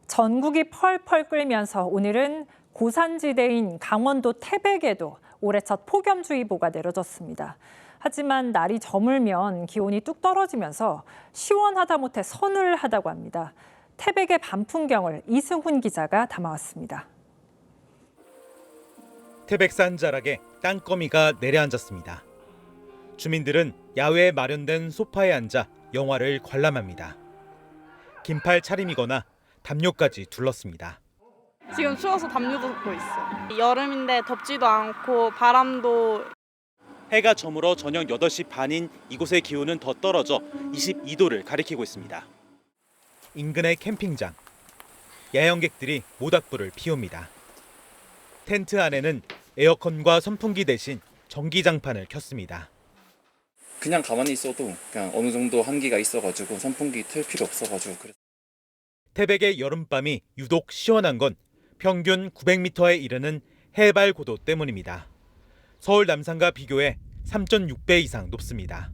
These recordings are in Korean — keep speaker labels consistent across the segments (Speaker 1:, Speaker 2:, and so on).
Speaker 1: 전국이 펄펄 끓면서 오늘은 고산지대인 강원도 태백에도 올해 첫 폭염주의보가 내려졌습니다. 하지만 날이 저물면 기온이 뚝 떨어지면서 시원하다 못해 서늘하다고 합니다. 태백의 밤 풍경을 이승훈 기자가 담아왔습니다.
Speaker 2: 태백 산자락에 땅거미가 내려앉았습니다. 주민들은 야외에 마련된 소파에 앉아 영화를 관람합니다. 긴팔 차림이거나 담요까지 둘렀습니다.
Speaker 3: 지금 추워서 담요도 덮고 있어. 여름인데 덥지도 않고 바람도.
Speaker 2: 해가 저물어 저녁 8시 반인 이곳의 기온은 더 떨어져 22도를 가리키고 있습니다. 인근의 캠핑장. 야영객들이 모닥불을 피웁니다. 텐트 안에는 에어컨과 선풍기 대신 전기장판을 켰습니다.
Speaker 4: 그냥 가만히 있어도 그냥 어느 정도 한기가 있어가지고 선풍기 틀 필요 없어가지고.
Speaker 2: 태백의 여름밤이 유독 시원한 건 평균 900m에 이르는 해발 고도 때문입니다. 서울 남산과 비교해 3.6배 이상 높습니다.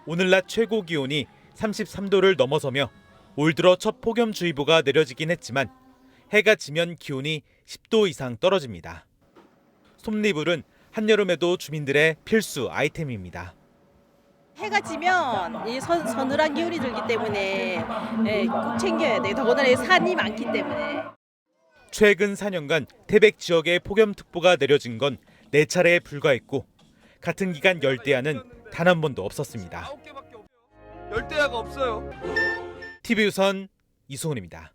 Speaker 2: 오늘 낮 최고 기온이 33도를 넘어서며 올 들어 첫 폭염주의보가 내려지긴 했지만 해가 지면 기온이 10도 이상 떨어집니다. 솜니불은 한여름에도 주민들의 필수 아이템입니다.
Speaker 5: 해가 지면 이 서늘한 기운이 들기 때문에 꼭 챙겨야 돼요. 더군다나 산이 많기 때문에.
Speaker 2: 최근 4년간 태백 지역에 폭염특보가 내려진 건 4차례에 불과했고 같은 기간 열대야는 단 한 번도 없었습니다.
Speaker 6: 열대야가 없어요.
Speaker 2: TV우선 이승훈입니다.